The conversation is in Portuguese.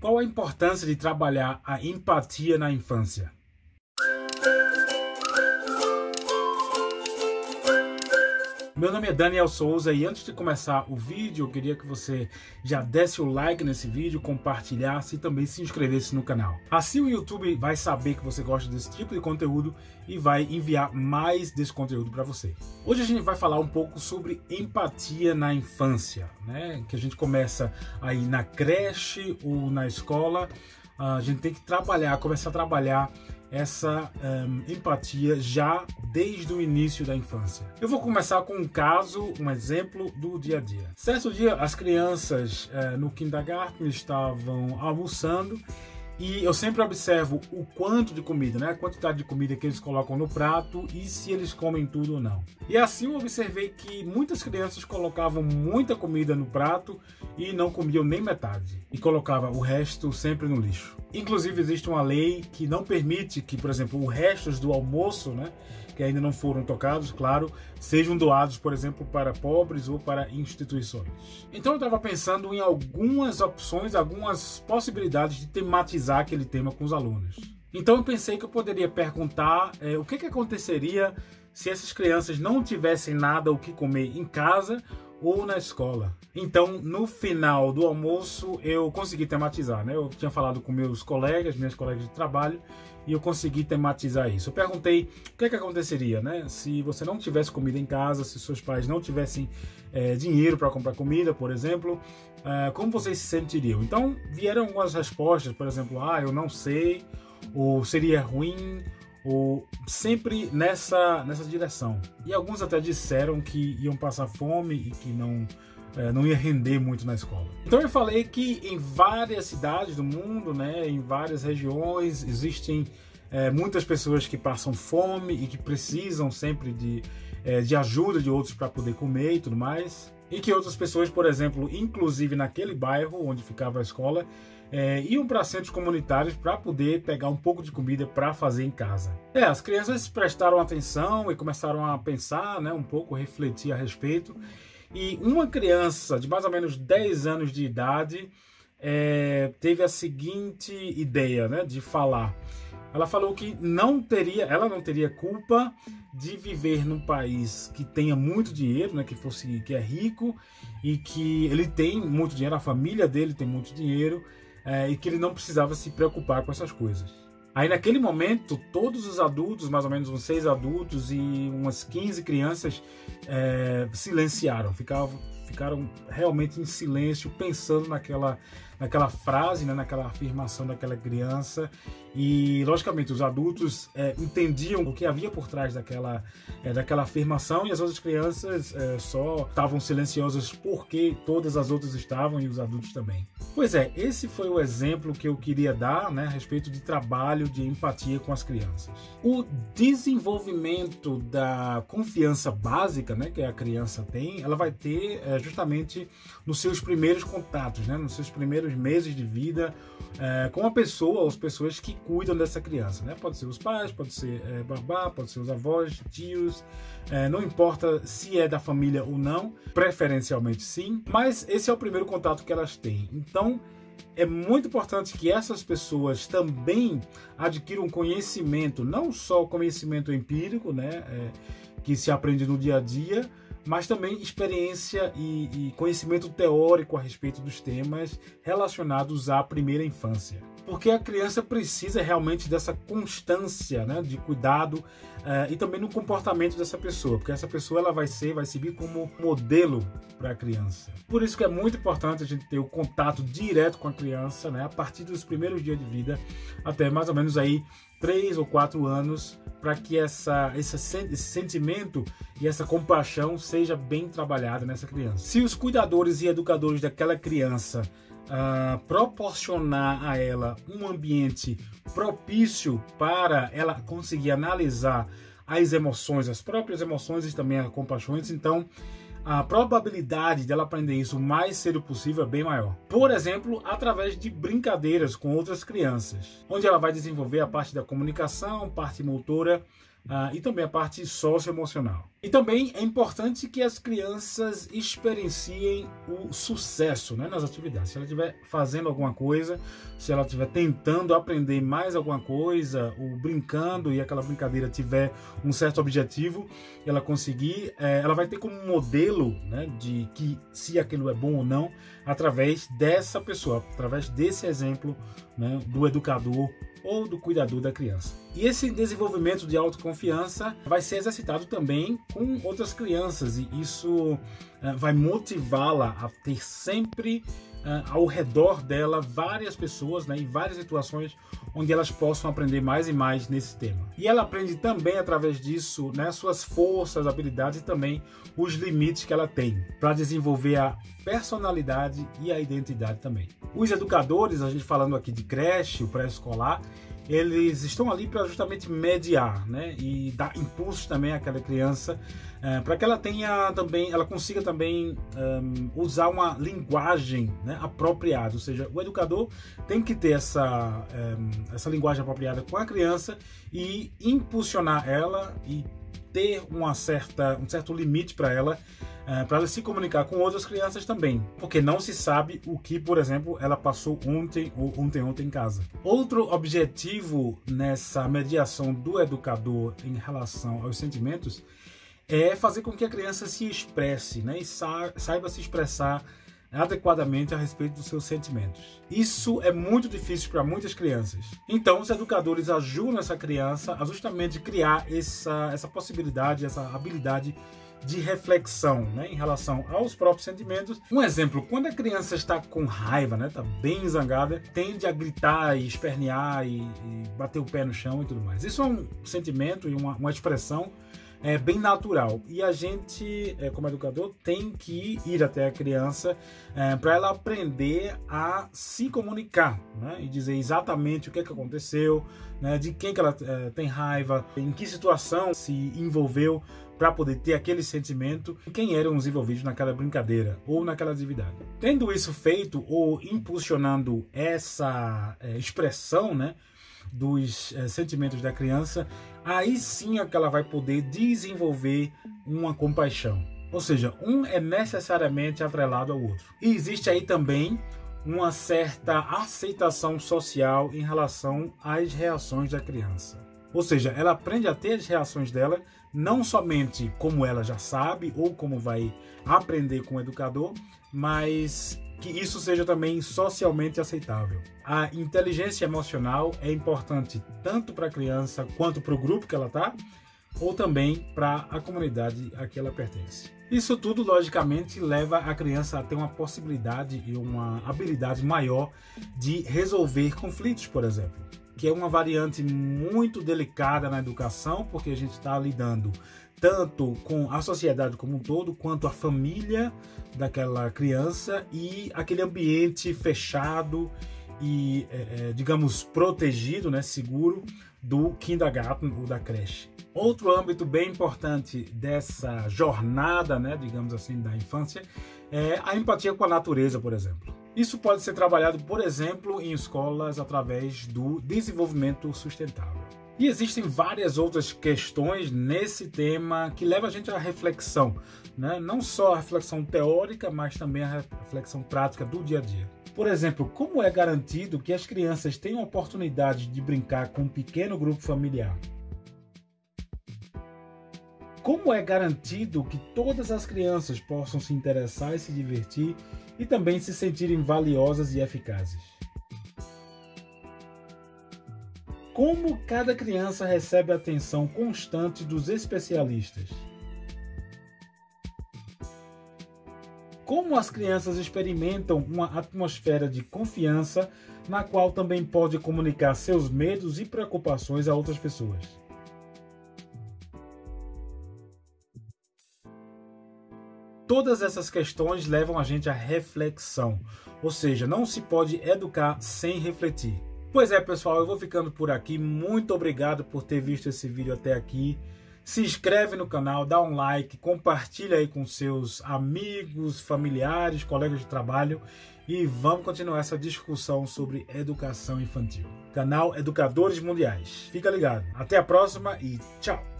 Qual a importância de trabalhar a empatia na infância? Meu nome é Daniel Souza e antes de começar o vídeo, eu queria que você já desse o like nesse vídeo, compartilhasse e também se inscrevesse no canal. Assim o YouTube vai saber que você gosta desse tipo de conteúdo e vai enviar mais desse conteúdo para você. Hoje a gente vai falar um pouco sobre empatia na infância, né? Que a gente começa aí na creche ou na escola. A gente tem que começar a trabalhar essa empatia já desde o início da infância. Eu vou começar com um exemplo do dia a dia. Certo dia, as crianças no kindergarten estavam almoçando e eu sempre observo o quanto de comida, né? A quantidade de comida que eles colocam no prato e se eles comem tudo ou não. E assim eu observei que muitas crianças colocavam muita comida no prato e não comiam nem metade. E colocava o resto sempre no lixo. Inclusive existe uma lei que não permite que, por exemplo, os restos do almoço, né, que ainda não foram tocados, claro, sejam doados, por exemplo, para pobres ou para instituições. Então eu estava pensando em algumas opções, algumas possibilidades de tematizar aquele tema com os alunos. Então eu pensei que eu poderia perguntar o que aconteceria se essas crianças não tivessem nada o que comer em casa ou na escola. Então, no final do almoço, eu consegui tematizar, né? Eu tinha falado com minhas colegas de trabalho, e eu consegui tematizar isso. Eu perguntei o que aconteceria, né? Se você não tivesse comida em casa, se seus pais não tivessem dinheiro para comprar comida, por exemplo, como vocês se sentiriam? Então, vieram algumas respostas, por exemplo, eu não sei, ou seria ruim, ou sempre nessa direção. E alguns até disseram que iam passar fome e que não ia render muito na escola. Então eu falei que em várias cidades do mundo, né, em várias regiões, existem muitas pessoas que passam fome e que precisam sempre de ajuda de outros para poder comer e tudo mais. E que outras pessoas, por exemplo, inclusive naquele bairro onde ficava a escola, iam para centros comunitários para poder pegar um pouco de comida para fazer em casa. As crianças prestaram atenção e começaram a pensar, né, um pouco, refletir a respeito. E uma criança de mais ou menos 10 anos de idade teve a seguinte ideia, né, de falar. Ela falou que ela não teria culpa de viver num país que tenha muito dinheiro, né, que é rico e que ele tem muito dinheiro, a família dele tem muito dinheiro, e que ele não precisava se preocupar com essas coisas. Aí naquele momento, todos os adultos, mais ou menos uns 6 adultos e umas 15 crianças silenciaram, ficaram realmente em silêncio, pensando naquela frase, né, naquela afirmação daquela criança. E, logicamente, os adultos entendiam o que havia por trás daquela afirmação, e as outras crianças só estavam silenciosas porque todas as outras estavam, e os adultos também. Pois esse foi o exemplo que eu queria dar, né, a respeito de trabalho de empatia com as crianças. O desenvolvimento da confiança básica, né, que a criança tem, ela vai ter justamente nos seus primeiros contatos, né, nos seus primeiros meses de vida com a pessoa ou as pessoas que cuidam dessa criança, né? Pode ser os pais, pode ser babá, pode ser os avós, tios, não importa se é da família ou não, preferencialmente sim, mas esse é o primeiro contato que elas têm. Então é muito importante que essas pessoas também adquiram conhecimento, não só conhecimento empírico, né, que se aprende no dia a dia, mas também experiência e conhecimento teórico a respeito dos temas relacionados à primeira infância. Porque a criança precisa realmente dessa constância, né, de cuidado e também no comportamento dessa pessoa, porque essa pessoa ela vai servir como modelo para a criança. Por isso que é muito importante a gente ter o contato direto com a criança, né, a partir dos primeiros dias de vida até mais ou menos aí 3 ou 4 anos, para que esse sentimento e essa compaixão seja bem trabalhada nessa criança. Se os cuidadores e educadores daquela criança proporcionar a ela um ambiente propício para ela conseguir analisar as emoções, as próprias emoções e também as compaixões, então a probabilidade dela aprender isso o mais cedo possível é bem maior. Por exemplo, através de brincadeiras com outras crianças, onde ela vai desenvolver a parte da comunicação, parte motora, e também a parte socioemocional. E também é importante que as crianças experienciem o sucesso, né, nas atividades. Se ela estiver fazendo alguma coisa, se ela estiver tentando aprender mais alguma coisa, ou brincando e aquela brincadeira tiver um certo objetivo, ela conseguir, ela vai ter como modelo, né, de que se aquilo é bom ou não, através dessa pessoa, através desse exemplo, né, do educador ou do cuidador da criança. E esse desenvolvimento de autoconfiança vai ser exercitado também com outras crianças, e isso vai motivá-la a ter sempre ao redor dela várias pessoas, né, em várias situações onde elas possam aprender mais e mais nesse tema. E ela aprende também através disso, né, suas forças, habilidades e também os limites que ela tem para desenvolver a personalidade e a identidade também. Os educadores, a gente falando aqui de creche, o pré-escolar, eles estão ali para justamente mediar, né, e dar impulsos também àquela criança, para que ela tenha também, ela consiga também usar uma linguagem, né, apropriada. Ou seja, o educador tem que ter essa linguagem apropriada com a criança e impulsionar ela e ter um certo limite para ela se comunicar com outras crianças também, porque não se sabe o que, por exemplo, ela passou ontem ou ontem em casa. Outro objetivo nessa mediação do educador em relação aos sentimentos é fazer com que a criança se expresse, né, e saiba se expressar adequadamente a respeito dos seus sentimentos. Isso é muito difícil para muitas crianças. Então, os educadores ajudam essa criança a justamente criar essa possibilidade, essa habilidade de reflexão, né, em relação aos próprios sentimentos. Um exemplo, quando a criança está com raiva, né, está bem zangada, tende a gritar e espernear e bater o pé no chão e tudo mais. Isso é um sentimento e uma expressão bem natural, e a gente, como educador, tem que ir até a criança para ela aprender a se comunicar, né, e dizer exatamente o que aconteceu, né, de quem que ela tem raiva, em que situação se envolveu para poder ter aquele sentimento, e quem eram os envolvidos naquela brincadeira ou naquela atividade. Tendo isso feito, ou impulsionando essa expressão, né, dos sentimentos da criança, aí sim é que ela vai poder desenvolver uma compaixão. Ou seja, um é necessariamente atrelado ao outro. E existe aí também uma certa aceitação social em relação às reações da criança. Ou seja, ela aprende a ter as reações dela, não somente como ela já sabe ou como vai aprender com o educador, mas que isso seja também socialmente aceitável. A inteligência emocional é importante tanto para a criança quanto para o grupo que ela está, ou também para a comunidade a que ela pertence. Isso tudo, logicamente, leva a criança a ter uma possibilidade e uma habilidade maior de resolver conflitos, por exemplo, que é uma variante muito delicada na educação, porque a gente está lidando tanto com a sociedade como um todo, quanto a família daquela criança e aquele ambiente fechado e, digamos, protegido, né, seguro, do kindergarten ou da creche. Outro âmbito bem importante dessa jornada, né, digamos assim, da infância, é a empatia com a natureza, por exemplo. Isso pode ser trabalhado, por exemplo, em escolas através do desenvolvimento sustentável. E existem várias outras questões nesse tema que levam a gente à reflexão, né? Não só a reflexão teórica, mas também a reflexão prática do dia a dia. Por exemplo, como é garantido que as crianças tenham a oportunidade de brincar com um pequeno grupo familiar? Como é garantido que todas as crianças possam se interessar e se divertir e também se sentirem valiosas e eficazes? Como cada criança recebe a atenção constante dos especialistas? Como as crianças experimentam uma atmosfera de confiança na qual também pode comunicar seus medos e preocupações a outras pessoas? Todas essas questões levam a gente à reflexão, ou seja, não se pode educar sem refletir. Pois é, pessoal, eu vou ficando por aqui. Muito obrigado por ter visto esse vídeo até aqui. Se inscreve no canal, dá um like, compartilha aí com seus amigos, familiares, colegas de trabalho e vamos continuar essa discussão sobre educação infantil. Canal Educadores Mundiais. Fica ligado. Até a próxima e tchau!